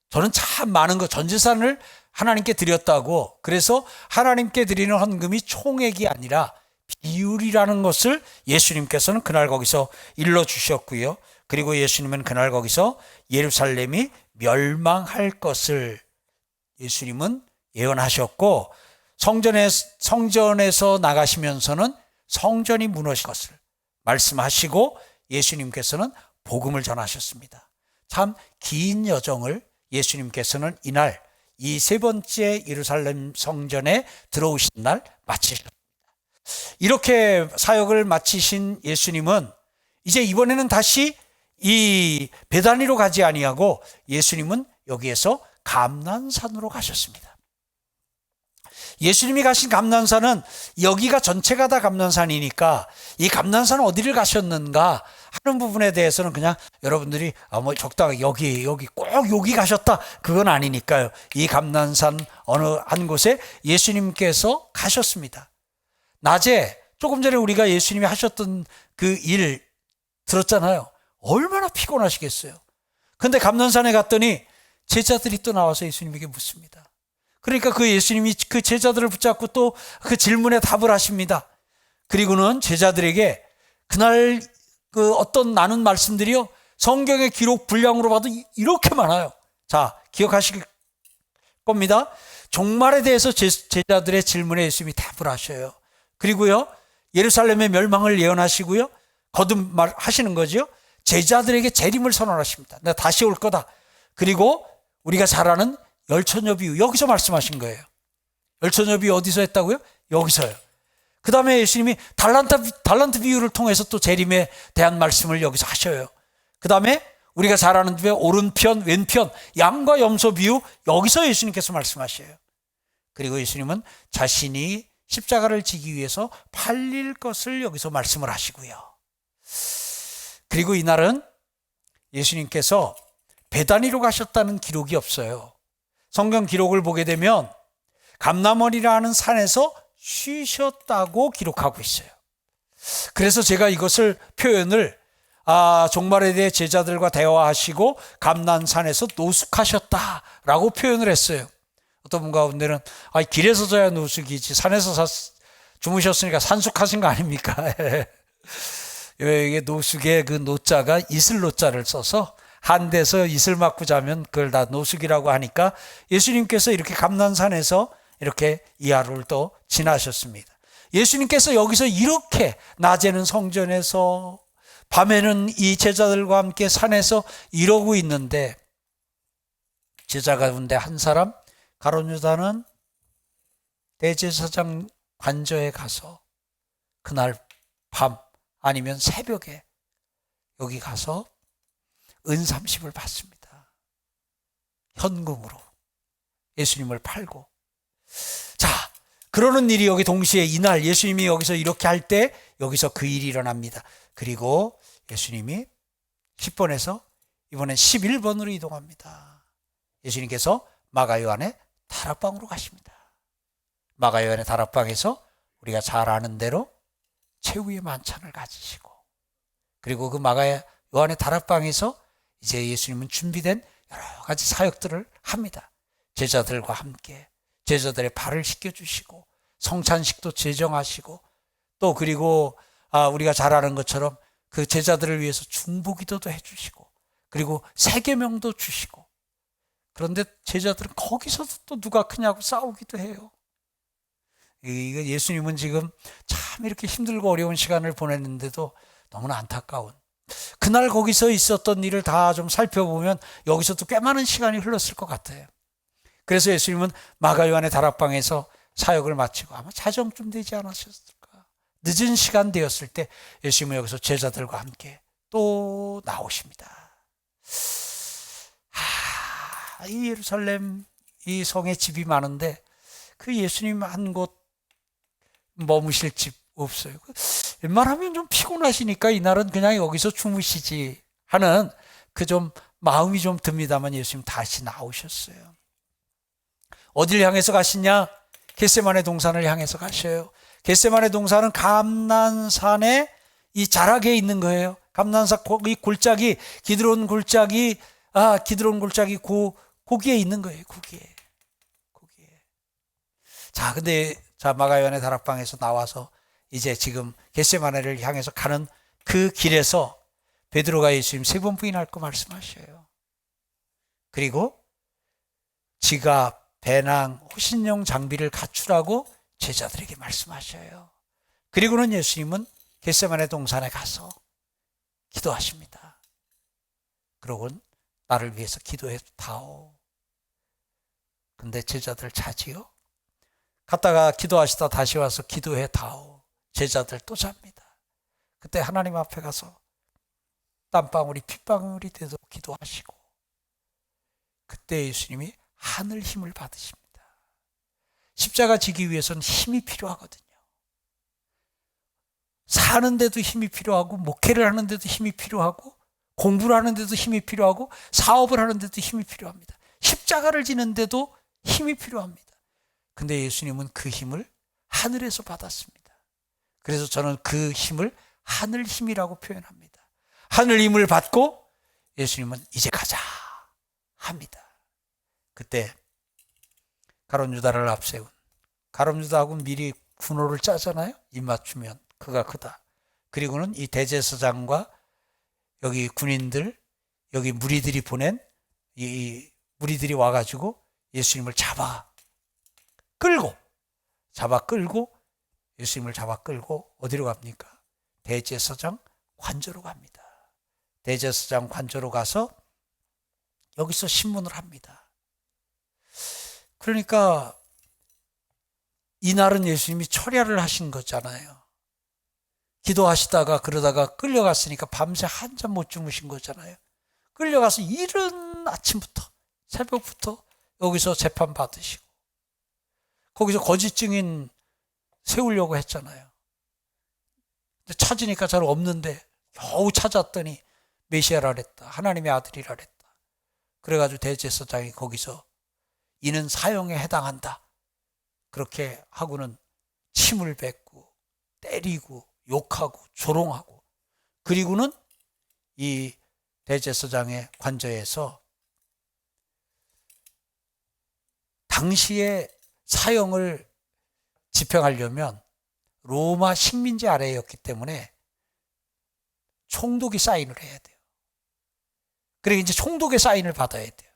저는 참 많은 전 재산을 하나님께 드렸다고 그래서 하나님께 드리는 헌금이 총액이 아니라 비율이라는 것을 예수님께서는 그날 거기서 일러주셨고요. 그리고 예수님은 그날 거기서 예루살렘이 멸망할 것을 예수님은 예언하셨고 성전에서 나가시면서는 성전이 무너질 것을 말씀하시고 예수님께서는 복음을 전하셨습니다. 참 긴 여정을 예수님께서는 이날 이 세 번째 예루살렘 성전에 들어오신 날 마치셨습니다. 이렇게 사역을 마치신 예수님은 이제 이번에는 다시 이 베다니로 가지 아니하고 예수님은 여기에서 감난산으로 가셨습니다. 예수님이 가신 감난산은 여기가 전체가 다 감난산이니까 이 감난산 어디를 가셨는가 하는 부분에 대해서는 그냥 여러분들이 뭐 적당히 여기 꼭 여기 가셨다 그건 아니니까요. 이 감난산 어느 한 곳에 예수님께서 가셨습니다. 낮에 조금 전에 우리가 예수님이 하셨던 그 일 들었잖아요. 얼마나 피곤하시겠어요. 근데 감난산에 갔더니 제자들이 또 나와서 예수님에게 묻습니다. 그러니까 그 예수님이 그 제자들을 붙잡고 또 그 질문에 답을 하십니다. 그리고는 제자들에게 그날 그 어떤 나눈 말씀들이요. 성경의 기록 분량으로 봐도 이렇게 많아요. 자, 기억하실 겁니다. 종말에 대해서 제자들의 질문에 예수님이 답을 하셔요. 그리고요. 예루살렘의 멸망을 예언하시고요. 거듭말 하시는 거죠. 제자들에게 재림을 선언하십니다. 내가 다시 올 거다. 그리고 우리가 잘 아는 열처녀 비유 여기서 말씀하신 거예요. 열처녀 비유 어디서 했다고요? 여기서요. 그 다음에 예수님이 달란트 비유를 통해서 또 재림에 대한 말씀을 여기서 하셔요. 그 다음에 우리가 잘 아는 오른편 왼편 양과 염소 비유 여기서 예수님께서 말씀하셔요. 그리고 예수님은 자신이 십자가를 지기 위해서 팔릴 것을 여기서 말씀을 하시고요. 그리고 이날은 예수님께서 베다니로 가셨다는 기록이 없어요. 성경 기록을 보게 되면 감람원이라는 산에서 쉬셨다고 기록하고 있어요. 그래서 제가 이것을 표현을 종말에 대해 제자들과 대화하시고 감람산에서 노숙하셨다라고 표현을 했어요. 어떤 분 가운데는 길에서 자야 노숙이지 산에서 주무셨으니까 산숙하신 거 아닙니까? 이게 노숙의 그 노자가 이슬 노자를 써서 한데서 이슬 맞고 자면 그걸 다 노숙이라고 하니까 예수님께서 이렇게 감람산에서 이렇게 이 하루를 또 지나셨습니다. 예수님께서 여기서 이렇게 낮에는 성전에서 밤에는 이 제자들과 함께 산에서 이러고 있는데 제자 가운데 한 사람 가룟 유다는 대제사장 관저에 가서 그날 밤 아니면 새벽에 여기 가서 은 30을 받습니다. 현금으로 예수님을 팔고. 자, 그러는 일이 여기 동시에 이날 예수님이 여기서 이렇게 할 때 여기서 그 일이 일어납니다. 그리고 예수님이 10번에서 이번엔 11번으로 이동합니다. 예수님께서 마가 요한의 다락방으로 가십니다. 마가 요한의 다락방에서 우리가 잘 아는 대로 최후의 만찬을 가지시고, 그리고 그 마가 요한의 다락방에서 이제 예수님은 준비된 여러 가지 사역들을 합니다. 제자들과 함께 제자들의 발을 씻겨주시고 성찬식도 제정하시고, 또 그리고 우리가 잘 아는 것처럼 그 제자들을 위해서 중보기도도 해주시고, 그리고 세계명도 주시고. 그런데 제자들은 거기서도 또 누가 크냐고 싸우기도 해요. 예수님은 지금 참 이렇게 힘들고 어려운 시간을 보냈는데도 너무나 안타까운, 그날 거기서 있었던 일을 다 좀 살펴보면 여기서도 꽤 많은 시간이 흘렀을 것 같아요. 그래서 예수님은 마가 요한의 다락방에서 사역을 마치고 아마 자정쯤 되지 않았을까, 늦은 시간 되었을 때 예수님은 여기서 제자들과 함께 또 나오십니다. 이 예루살렘 이 성에 집이 많은데 그 예수님 한 곳 머무실 집 없어요. 웬만하면 좀 피곤하시니까 이날은 그냥 여기서 주무시지 하는 그 좀 마음이 좀 듭니다만 예수님 다시 나오셨어요. 어딜 향해서 가시냐? 겟세마네 동산을 향해서 가셔요. 겟세마네 동산은 감람산의 이 자락에 있는 거예요. 감람산 이 골짜기, 기드론 골짜기, 거기에 있는 거예요. 거기에. 자, 근데 마가 요한의 다락방에서 나와서 이제 지금 겟세마네를 향해서 가는 그 길에서 베드로가 예수님 3번 부인할 거 말씀하셔요. 그리고 지갑, 배낭, 호신용 장비를 갖추라고 제자들에게 말씀하셔요. 그리고는 예수님은 겟세마네 동산에 가서 기도하십니다. 그러고는 나를 위해서 기도해 다오. 근데 제자들 자지요? 갔다가 기도하시다 다시 와서 기도해 다오. 제자들 또 잡니다. 그때 하나님 앞에 가서 땀방울이 핏방울이 돼도 기도하시고, 그때 예수님이 하늘 힘을 받으십니다. 십자가 지기 위해서는 힘이 필요하거든요. 사는데도 힘이 필요하고, 목회를 하는데도 힘이 필요하고, 공부를 하는데도 힘이 필요하고, 사업을 하는데도 힘이 필요합니다. 십자가를 지는데도 힘이 필요합니다. 근데 예수님은 그 힘을 하늘에서 받았습니다. 그래서 저는 그 힘을 하늘 힘이라고 표현합니다. 하늘 힘을 받고 예수님은 이제 가자 합니다. 그때 가룟 유다를 앞세운, 가룟 유다하고는 미리 군호를 짜잖아요. 입 맞추면 그가 크다. 그리고는 이 대제사장과 여기 군인들, 여기 무리들이 보낸 이 무리들이 와가지고 예수님을 잡아 끌고 예수님을 잡아 끌고 어디로 갑니까? 대제사장 관저로 갑니다. 대제사장 관저로 가서 여기서 신문을 합니다. 그러니까 이날은 예수님이 철야를 하신 거잖아요. 기도하시다가 그러다가 끌려갔으니까 밤새 한잠 못 주무신 거잖아요. 끌려가서 이른 아침부터, 새벽부터 여기서 재판 받으시고, 거기서 거짓 증인 세우려고 했잖아요. 근데 찾으니까 잘 없는데 겨우 찾았더니 메시아라 그랬다. 하나님의 아들이라 그랬다. 그래가지고 대제사장이 거기서 이는 사형에 해당한다. 그렇게 하고는 침을 뱉고 때리고 욕하고 조롱하고, 그리고는 이 대제사장의 관저에서 당시에 사형을 집행하려면 로마 식민지 아래였기 때문에 총독이 사인을 해야 돼요. 그러니까 이제 총독의 사인을 받아야 돼요.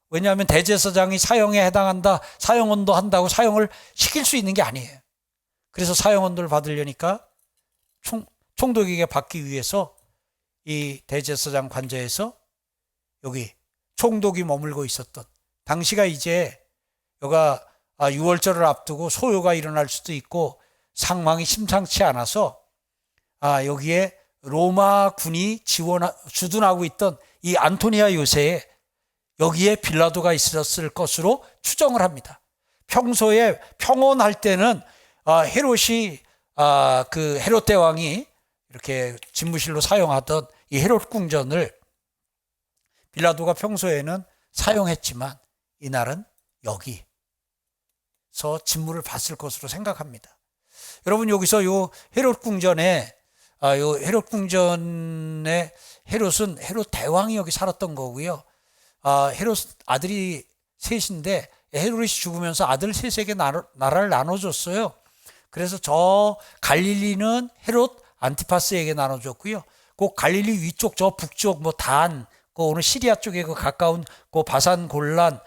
왜냐하면 대제사장이 사형에 해당한다, 사형언도 한다고 사형을 시킬 수 있는 게 아니에요. 그래서 사형언도를 받으려니까 총독에게 받기 위해서 이 대제사장 관저에서 여기 총독이 머물고 있었던, 당시가 이제 여가 6월절을 앞두고 소요가 일어날 수도 있고 상황이 심상치 않아서 여기에 로마 군이 주둔하고 있던 이 안토니아 요새에 여기에 빌라도가 있었을 것으로 추정을 합니다. 평소에 평온할 때는 헤롯이 그 헤롯 대왕이 이렇게 집무실로 사용하던 이 헤롯 궁전을 빌라도가 평소에는 사용했지만 이날은 여기서 집무를 봤을 것으로 생각합니다. 여러분, 여기서 요 헤롯 궁전에 요 헤롯 궁전에 헤롯은 헤롯 대왕이 여기 살았던 거고요. 헤롯 아들이 셋인데 헤롯이 죽으면서 아들 셋에게 나라를 나눠줬어요. 그래서 저 갈릴리는 헤롯 안티파스에게 나눠줬고요. 그 갈릴리 위쪽 저 북쪽 단, 그 오늘 시리아 쪽에 그 가까운 그 바산 골란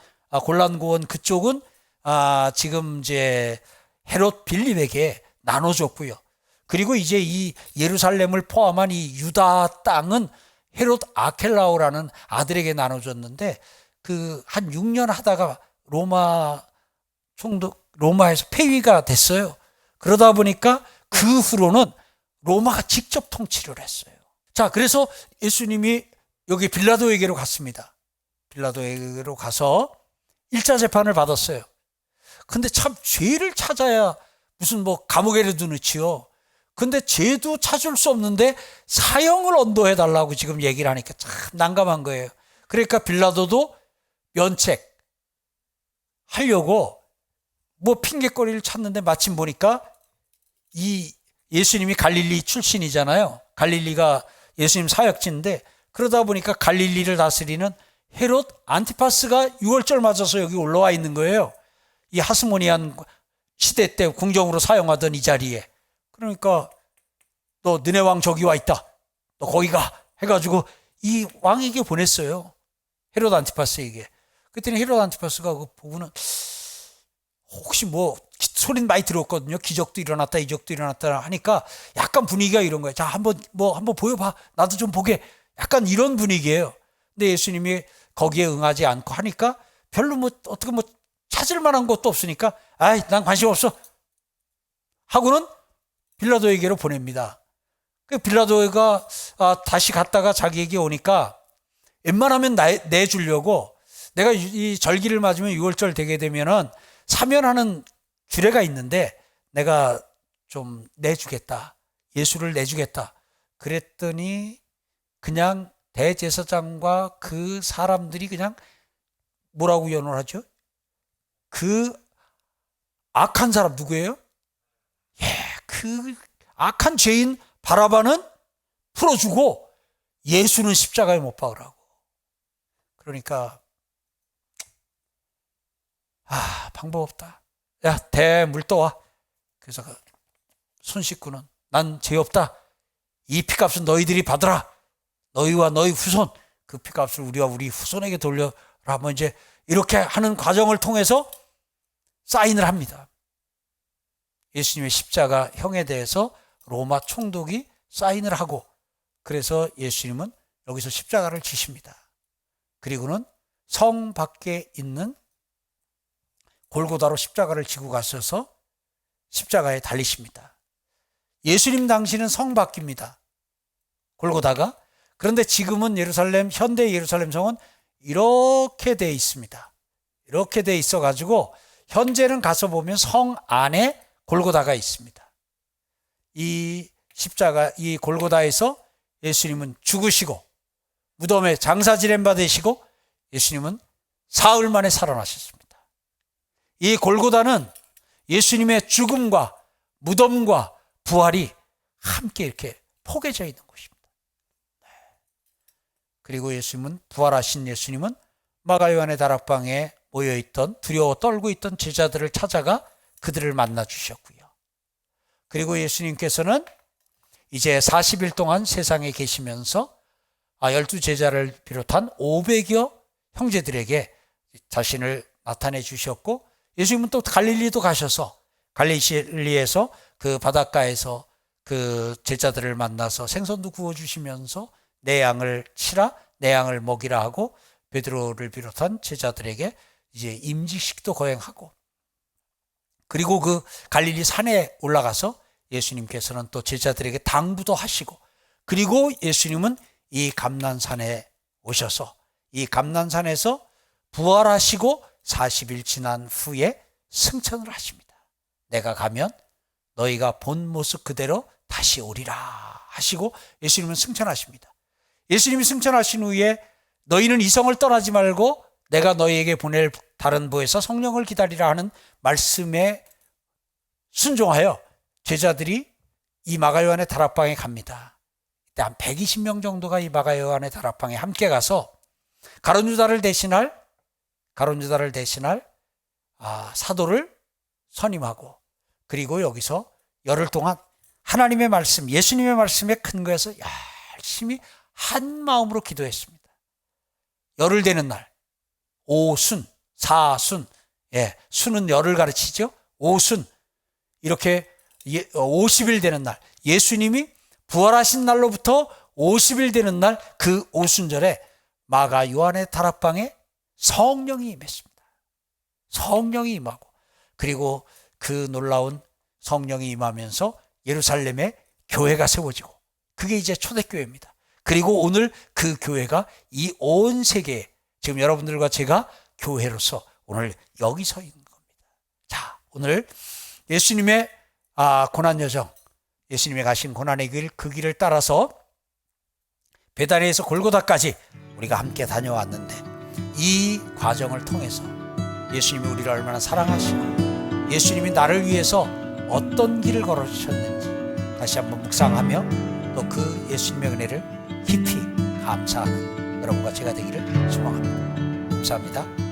고원 그쪽은 지금 이제 헤롯 빌립에게 나눠줬고요. 그리고 이제 이 예루살렘을 포함한 이 유다 땅은 헤롯 아켈라오라는 아들에게 나눠줬는데 그 한 6년 하다가 로마에서 폐위가 됐어요. 그러다 보니까 그 후로는 로마가 직접 통치를 했어요. 자, 그래서 예수님이 여기 빌라도에게로 갔습니다. 빌라도에게로 가서 1차 재판을 받았어요. 근데 참 죄를 찾아야 무슨 감옥에라도 넣지요. 근데 죄도 찾을 수 없는데 사형을 언도해달라고 지금 얘기를 하니까 참 난감한 거예요. 그러니까 빌라도도 면책하려고 핑계거리를 찾는데 마침 보니까 이 예수님이 갈릴리 출신이잖아요. 갈릴리가 예수님 사역지인데, 그러다 보니까 갈릴리를 다스리는 헤롯 안티파스가 6월절 맞아서 여기 올라와 있는 거예요. 이 하스모니안 시대 때 궁정으로 사용하던 이 자리에. 그러니까 너네 왕 저기 와 있다, 너 거기 가 해가지고 이 왕에게 보냈어요. 헤롯 안티파스에게. 그랬더니 헤롯 안티파스가 그거 보고는 혹시 소리는 많이 들었거든요. 기적도 일어났다, 이적도 일어났다 하니까 약간 분위기가 이런 거예요. 자, 한번 보여봐, 나도 좀 보게, 약간 이런 분위기예요. 근데 예수님이 거기에 응하지 않고 하니까 별로 어떻게 찾을 만한 것도 없으니까 난 관심 없어 하고는 빌라도에게로 보냅니다. 그 빌라도가 다시 갔다가 자기에게 오니까 웬만하면 내주려고, 내가 이 절기를 맞으면 6월절 되게 되면은 사면하는 규례가 있는데 내가 좀 내주겠다, 예수를 내주겠다 그랬더니 그냥 대제사장과 그 사람들이 그냥 뭐라고 연호를 하죠? 그 악한 사람 누구예요? 그 악한 죄인 바라바는 풀어주고 예수는 십자가에 못 박으라고. 그러니까 방법 없다. 야, 대물 떠와. 그래서 손 씻고는 난 죄 없다. 이 피값은 너희들이 받으라. 너희와 너희 후손, 그 피값을 우리와 우리 후손에게 돌려라. 이제 이렇게 하는 과정을 통해서 사인을 합니다. 예수님의 십자가 형에 대해서 로마 총독이 사인을 하고, 그래서 예수님은 여기서 십자가를 지십니다. 그리고는 성 밖에 있는 골고다로 십자가를 지고 가셔서 십자가에 달리십니다. 예수님 당시는 성 밖입니다, 골고다가. 그런데 지금은 현대 예루살렘 성은 이렇게 돼 있습니다. 이렇게 돼 있어가지고 현재는 가서 보면 성 안에 골고다가 있습니다. 이 십자가, 이 골고다에서 예수님은 죽으시고 무덤에 장사 지낸 바 되시고 예수님은 사흘 만에 살아나셨습니다. 이 골고다는 예수님의 죽음과 무덤과 부활이 함께 이렇게 포개져 있는 곳입니다. 그리고 예수님은, 부활하신 예수님은 마가 요한의 다락방에 모여있던, 두려워 떨고 있던 제자들을 찾아가 그들을 만나 주셨고요. 그리고 예수님께서는 이제 40일 동안 세상에 계시면서 12제자를 비롯한 500여 형제들에게 자신을 나타내 주셨고, 예수님은 또 갈릴리도 가셔서 갈릴리에서 그 바닷가에서 그 제자들을 만나서 생선도 구워주시면서 내 양을 치라, 내 양을 먹이라 하고 베드로를 비롯한 제자들에게 이제 임직식도 거행하고, 그리고 그 갈릴리 산에 올라가서 예수님께서는 또 제자들에게 당부도 하시고, 그리고 예수님은 이 감난산에 오셔서 이 감난산에서 부활하시고 40일 지난 후에 승천을 하십니다. 내가 가면 너희가 본 모습 그대로 다시 오리라 하시고 예수님은 승천하십니다. 예수님이 승천하신 후에 너희는 이 성을 떠나지 말고 내가 너희에게 보낼 다른 보에서 성령을 기다리라 하는 말씀에 순종하여 제자들이 이 마가 요한의 다락방에 갑니다. 이때 한 120명 정도가 이 마가 요한의 다락방에 함께 가서 가룟 유다를 대신할 사도를 선임하고, 그리고 여기서 열흘 동안 하나님의 말씀, 예수님의 말씀에 근거해서 열심히 한 마음으로 기도했습니다. 열흘 되는 날, 오순, 사순, 순은 열을 가르치죠. 오순, 이렇게 50일 되는 날, 예수님이 부활하신 날로부터 50일 되는 날, 그 오순절에 마가 요한의 다락방에 성령이 임했습니다. 성령이 임하고, 그리고 그 놀라운 성령이 임하면서 예루살렘에 교회가 세워지고, 그게 이제 초대교회입니다. 그리고 오늘 그 교회가 이 온 세계에, 지금 여러분들과 제가 교회로서 오늘 여기 서 있는 겁니다. 자, 오늘 예수님의 고난 여정, 예수님이 가신 고난의 길, 그 길을 따라서 베다니에서 골고다까지 우리가 함께 다녀왔는데, 이 과정을 통해서 예수님이 우리를 얼마나 사랑하시고 예수님이 나를 위해서 어떤 길을 걸어주셨는지 다시 한번 묵상하며 또 그 예수님의 은혜를 깊이 감사하는 여러분과 제가 되기를 소망합니다. 감사합니다.